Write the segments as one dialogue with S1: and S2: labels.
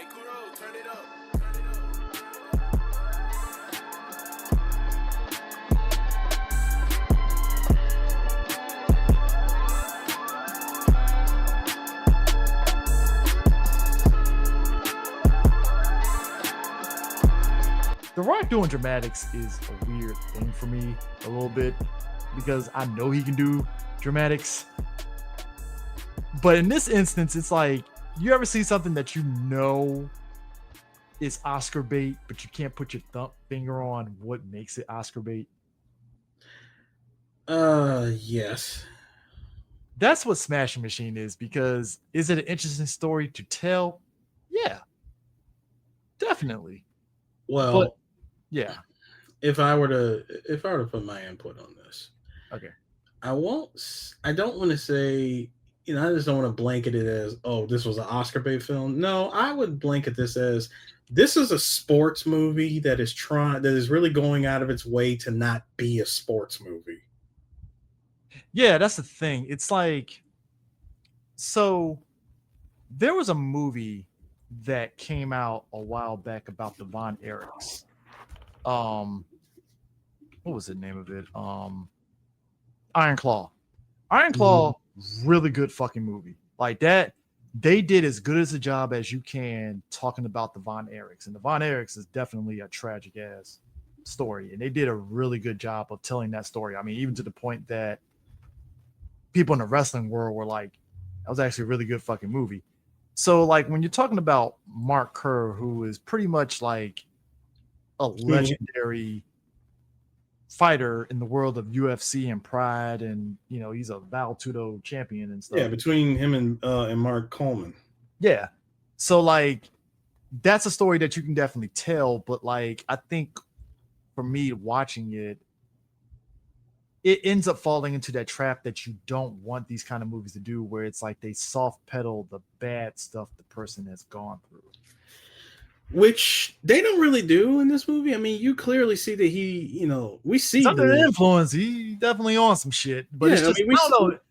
S1: Hey, Kudo, turn it up. Turn it up.
S2: The Rock doing dramatics is a weird thing for me a little bit because I know he can do dramatics. But in this instance, it's like, you ever see something that you know is Oscar bait, but you can't put your finger on what makes it Oscar bait?
S3: Yes.
S2: That's what Smashing Machine is, because is it an interesting story to tell? Yeah, definitely. But
S3: Well,
S2: yeah,
S3: if I were to put my input on this,
S2: okay.
S3: I don't want to say, I just don't want to blanket it as, oh, this was an Oscar bait film. No, I would blanket this as, this is a sports movie that is really going out of its way to not be a sports movie.
S2: Yeah, that's the thing. It's like, so there was a movie that came out a while back about the Von Erichs. What was the name of it? Iron Claw. Iron Claw, really good fucking movie. Like that, they did as good as a job as you can talking about the Von Erichs. And the Von Erichs is definitely a tragic ass story. And they did a really good job of telling that story. I mean, even to the point that people in the wrestling world were like, that was actually a really good fucking movie. So, like, when you're talking about Marc Kerr, who is pretty much like a legendary fighter in the world of UFC and Pride, and he's a Val Tudo champion and stuff.
S3: Yeah, between him and Mark Coleman.
S2: Yeah, so like that's a story that you can definitely tell, but like I think for me watching it ends up falling into that trap that you don't want these kind of movies to do, where it's like they soft pedal the bad stuff the person has gone through,
S3: which they don't really do in this movie. I mean, you clearly see that we see
S2: under the influence. He definitely on some shit, but
S3: yeah,
S2: it's just,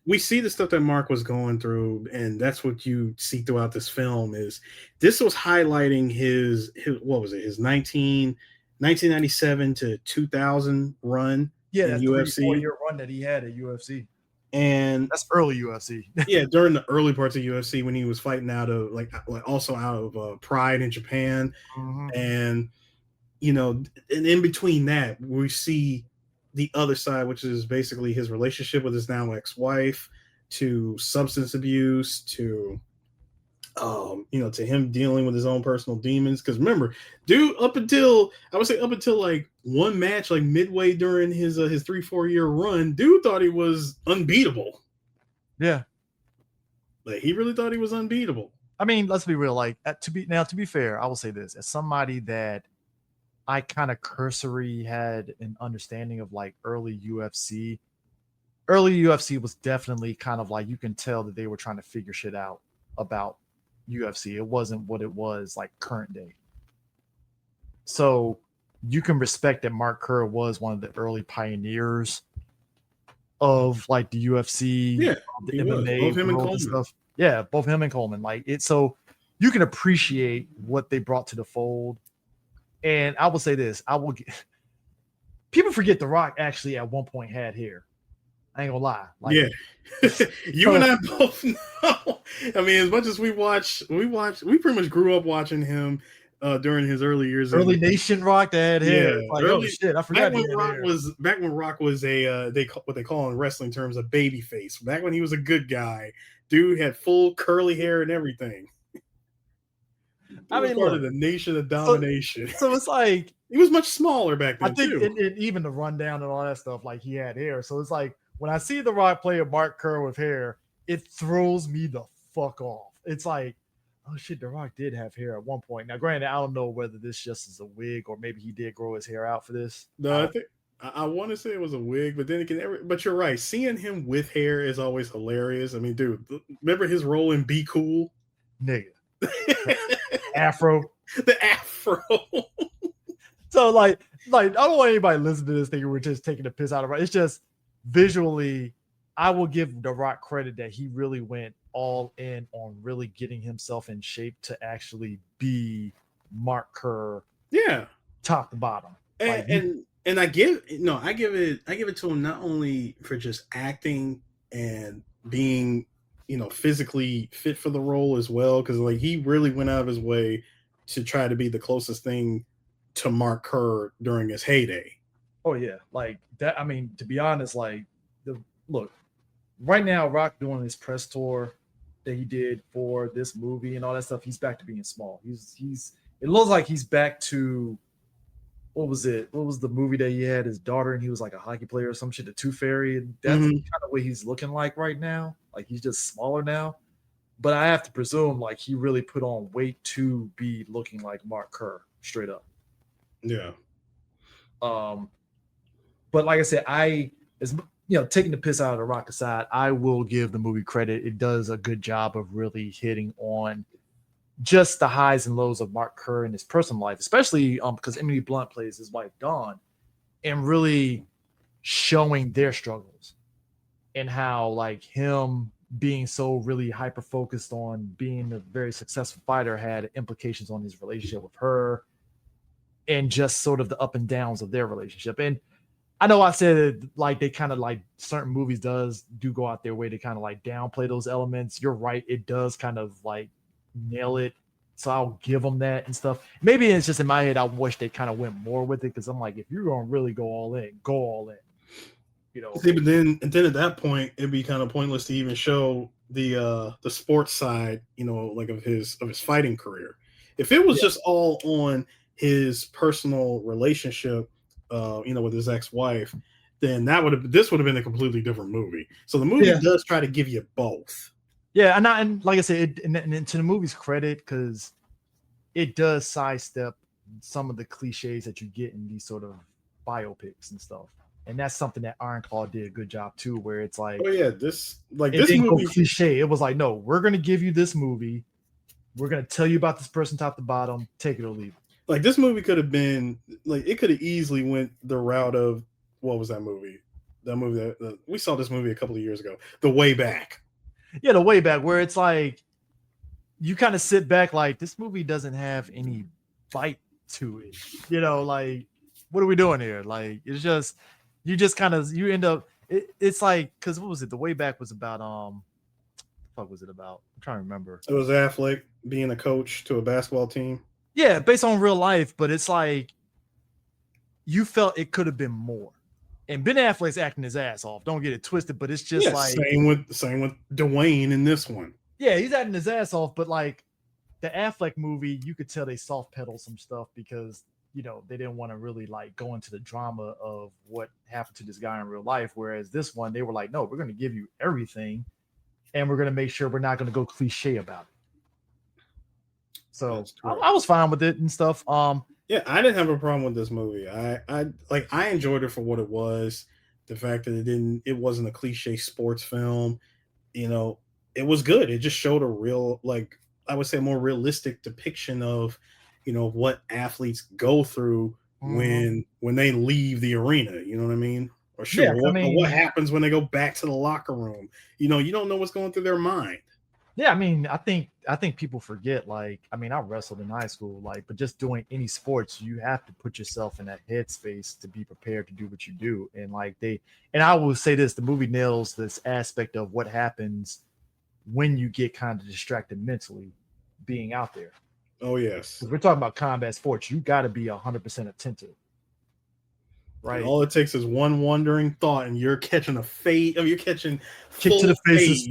S3: we see the stuff that Mark was going through, and that's what you see throughout this film. Is this was highlighting his what was it, his 1997 to 2000 run in UFC.
S2: 4-year run that he had at UFC.
S3: And
S2: that's early UFC.
S3: Yeah, during the early parts of UFC when he was fighting out of also out of Pride in Japan, and and in between that we see the other side, which is basically his relationship with his now ex-wife, to substance abuse, to to him dealing with his own personal demons. Because remember, dude, up until like one match, like midway during his 3-4 year run, dude thought he was unbeatable.
S2: Yeah,
S3: like he really thought he was unbeatable.
S2: I mean, let's be real. Like to be fair, I will say this as somebody that I kind of cursory had an understanding of like early UFC. Early UFC was definitely kind of like, you can tell that they were trying to figure shit out about UFC. It wasn't what it was like current day. So you can respect that Marc Kerr was one of the early pioneers of like the UFC,
S3: yeah,
S2: the MMA, both him and Coleman. Stuff. Yeah, both him and Coleman. Like it, so you can appreciate what they brought to the fold. And I will say this: people forget The Rock actually at one point had hair. I ain't gonna lie.
S3: Like, yeah, you and I both know. I mean, as much as we pretty much grew up watching him during his early years.
S2: Early Nation Rock that had hair. Like, oh shit, I forgot.
S3: Back when Rock was a what they call in wrestling terms a baby face. Back when he was a good guy, dude had full curly hair and everything. I mean, part of the Nation of Domination.
S2: So it's like
S3: he was much smaller back then.
S2: I think too. Even the rundown and all that stuff, like he had hair. So it's like when I see The Rock play a Marc Kerr with hair, it throws me the fuck off. It's like, oh shit, The Rock did have hair at one point. Now, granted, I don't know whether this just is a wig or maybe he did grow his hair out for this.
S3: No, I think I want to say it was a wig, but then again, but you're right. Seeing him with hair is always hilarious. I mean, dude, remember his role in Be Cool?
S2: Nigga. Afro.
S3: The afro.
S2: So like I don't want anybody to listen to this thinking we're just taking the piss out of it. It's just visually, I will give The Rock credit that he really went all in on really getting himself in shape to actually be Marc Kerr,
S3: Yeah,
S2: top to bottom. Like
S3: and I give it to him not only for just acting and being physically fit for the role as well, because like he really went out of his way to try to be the closest thing to Marc Kerr during his heyday.
S2: oh yeah, like that. I mean, to be honest, like the look right now, Rock doing his press tour that he did for this movie and all that stuff. He's back to being small. He's. It looks like he's back to what was it? What was the movie that he had his daughter and he was like a hockey player or some shit, the Tooth Fairy? And that's kind of what he's looking like right now. Like he's just smaller now. But I have to presume like he really put on weight to be looking like Marc Kerr, straight up.
S3: Yeah.
S2: But like I said, as taking the piss out of the Rock aside, I will give the movie credit. It does a good job of really hitting on just the highs and lows of Marc Kerr in his personal life, especially because Emily Blunt plays his wife Dawn, and really showing their struggles and how like him being so really hyper focused on being a very successful fighter had implications on his relationship with her, and just sort of the up and downs of their relationship. And I know I said like they kind of like certain movies do go out their way to kind of like downplay those elements. You're right, it does kind of like nail it, so I'll give them that and stuff. Maybe it's just in my head I wish they kind of went more with it, because I'm like, if you're gonna really go all in,
S3: See, but then at that point it'd be kind of pointless to even show the sports side, like of his fighting career. If it was just all on his personal relationship with his ex-wife, then this would have been a completely different movie. So the movie does try to give you both.
S2: Yeah, and like I said, and to the movie's credit, because it does sidestep some of the cliches that you get in these sort of biopics and stuff. And that's something that Iron Claw did a good job too, where it's like,
S3: oh yeah, this
S2: didn't
S3: movie
S2: go cliche. It was like, no, we're gonna give you this movie. We're gonna tell you about this person top to bottom. Take it or leave it.
S3: Like this movie could have been like, it could have easily went the route of, what was that movie? That movie that we saw this movie a couple of years ago, The Way Back.
S2: Yeah, The Way Back, where it's like you kind of sit back like this movie doesn't have any bite to it. Like what are we doing here? Like it's just you end up it's like, because what was it? The Way Back was about what the fuck was it about? I'm trying to remember.
S3: It was Affleck being a coach to a basketball team.
S2: Yeah, based on real life, but it's like you felt it could have been more. And Ben Affleck's acting his ass off. Don't get it twisted, but it's just like
S3: same with Dwayne in this one.
S2: Yeah, he's acting his ass off, but like the Affleck movie, you could tell they soft pedal some stuff because they didn't want to really like go into the drama of what happened to this guy in real life. Whereas this one, they were like, no, we're going to give you everything, and we're going to make sure we're not going to go cliche about it. So I was fine with it and stuff.
S3: Yeah, I didn't have a problem with this movie. I enjoyed it for what it was. The fact that it wasn't a cliche sports film. It was good. It just showed a real, like, I would say, more realistic depiction of, what athletes go through when they leave the arena. You know what I mean? Or what happens when they go back to the locker room. You don't know what's going through their mind.
S2: Yeah, I mean, I think people forget, like, I mean, I wrestled in high school, like, but just doing any sports, you have to put yourself in that headspace to be prepared to do what you do. And like and I will say this, the movie nails this aspect of what happens when you get kind of distracted mentally being out there.
S3: Oh, yes.
S2: We're talking about combat sports. You got to be 100% attentive. Right.
S3: And all it takes is one wandering thought and you're catching a fade. You're catching
S2: kick to the face.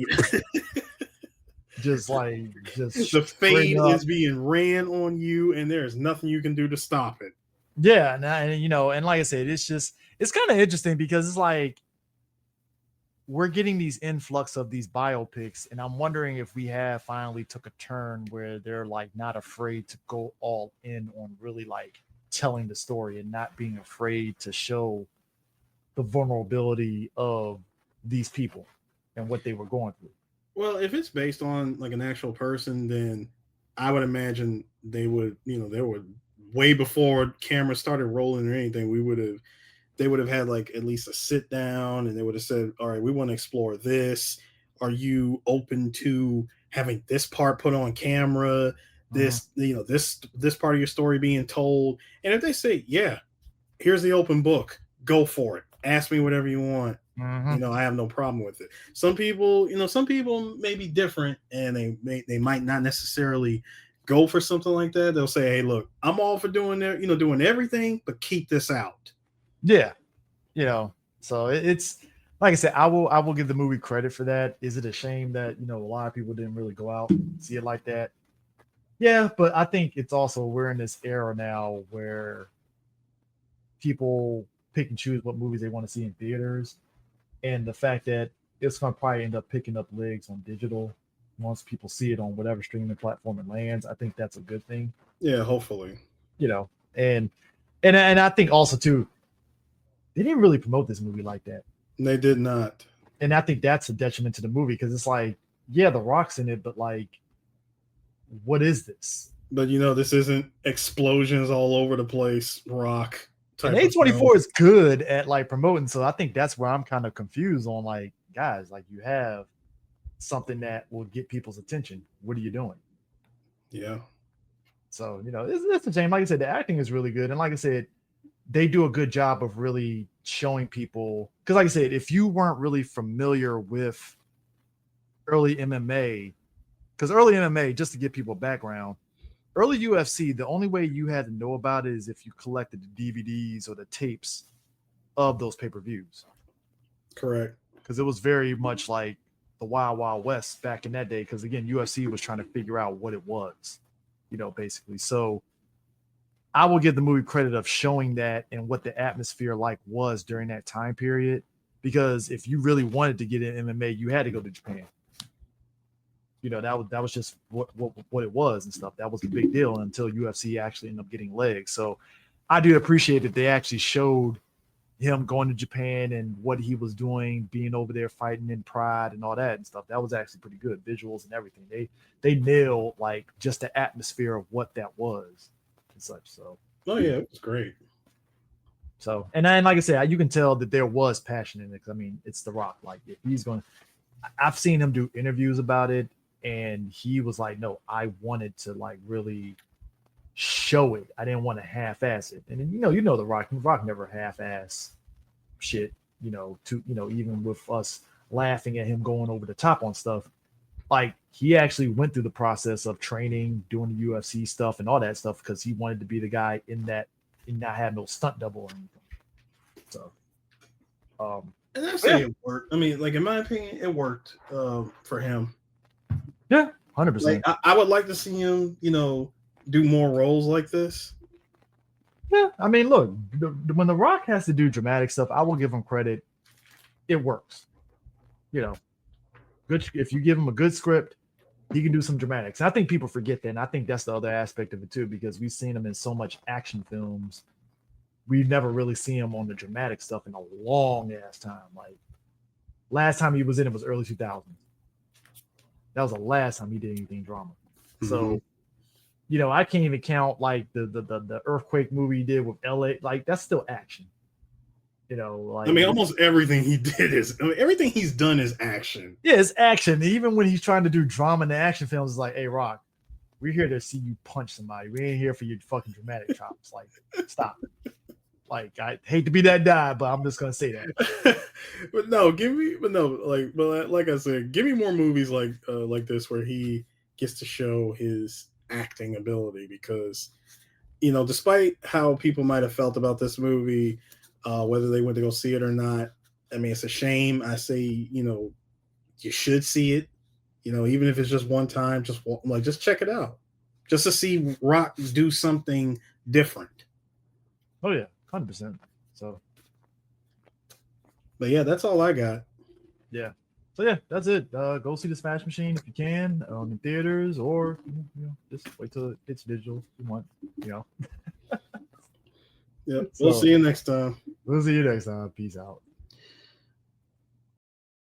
S2: Just
S3: the fade is being ran on you, and there's nothing you can do to stop it.
S2: Yeah, and like I said, it's kind of interesting because it's like we're getting these influx of these biopics, and I'm wondering if we have finally took a turn where they're like not afraid to go all in on really like telling the story and not being afraid to show the vulnerability of these people and what they were going through.
S3: Well, if it's based on like an actual person, then I would imagine they would, they would way before cameras started rolling or anything, they would have had like at least a sit down, and they would have said, all right, we want to explore this, are you open to having this part put on camera, this this part of your story being told? And if they say, yeah, here's the open book, go for it, ask me whatever you want, I have no problem with it. Some people may be different, and they might not necessarily go for something like that. They'll say, hey, look, I'm all for doing doing everything, but keep this out.
S2: Yeah, so it's like I said, I will give the movie credit for that. Is it a shame that a lot of people didn't really go out and see it like that? Yeah, but I think it's also, we're in this era now where people pick and choose what movies they want to see in theaters, and the fact that it's going to probably end up picking up legs on digital once people see it on whatever streaming platform it lands. I think that's a good thing.
S3: Yeah, hopefully.
S2: And I think also too, they didn't really promote this movie like that.
S3: They did not.
S2: And I think that's a detriment to the movie, because it's like, yeah, The Rock's in it, but like, what is this?
S3: But this isn't explosions all over the place, Rock.
S2: And A24 is good at like promoting, so I think that's where I'm kind of confused on, like, guys, like, you have something that will get people's attention. What are you doing?
S3: Yeah.
S2: So, it's a shame. Like I said, the acting is really good. And like I said, they do a good job of really showing people, because like I said, if you weren't really familiar with early MMA, because early MMA, just to give people background, early UFC, the only way you had to know about it is if you collected the DVDs or the tapes of those pay-per-views.
S3: Correct.
S2: Because it was very much like the Wild Wild West back in that day, because again, UFC was trying to figure out what it was, basically. So I will give the movie credit of showing that and what the atmosphere was during that time period, because if you really wanted to get in MMA, you had to go to Japan. That was just what it was and stuff. That was the big deal until UFC actually ended up getting legs. So I do appreciate that they actually showed him going to Japan and what he was doing, being over there fighting in Pride and all that and stuff. That was actually pretty good, visuals and everything. They nailed just the atmosphere of what that was and such. So
S3: yeah, it was great.
S2: So, and then like I said, you can tell that there was passion in it. I mean, it's The Rock. Like, if he's going, I've seen him do interviews about it, and he was like, no, I wanted to really show it. I didn't want to half-ass it. And then, The Rock never half-ass shit, even with us laughing at him going over the top on stuff. Like, he actually went through the process of training, doing the UFC stuff and all that stuff, because he wanted to be the guy in that and not have no stunt double or anything. So,
S3: and I say it worked. I mean, in my opinion, it worked for him.
S2: Yeah, 100%.
S3: I would like to see him, do more roles like this.
S2: Yeah, I mean, look, when The Rock has to do dramatic stuff, I will give him credit. It works. Good. If you give him a good script, he can do some dramatics. And I think people forget that, and I think that's the other aspect of it too, because we've seen him in so much action films. We've never really seen him on the dramatic stuff in a long ass time. Like, last time he was in it was early 2000s. That was the last time he did anything drama. Mm-hmm. So, I can't even count the earthquake movie he did with LA. Like, that's still action.
S3: Almost everything he did everything he's done is action.
S2: Yeah, it's action. Even when he's trying to do drama in the action films, it's like, hey, Rock, we're here to see you punch somebody. We ain't here for your fucking dramatic chops. Like, stop. Like, I hate to be that guy, but I'm just gonna say that.
S3: like I said, give me more movies like this where he gets to show his acting ability, because despite how people might have felt about this movie, whether they went to go see it or not, I mean, it's a shame. I say, you should see it, even if it's just one time, just check it out, just to see Rock do something different.
S2: Oh yeah, 100%. So,
S3: but yeah, that's all I got.
S2: Yeah. So yeah, that's it. Go see the Smash Machine if you can, in theaters, or just wait till it's digital if you want.
S3: Yep. We'll see you next time.
S2: We'll see you next time. Peace out.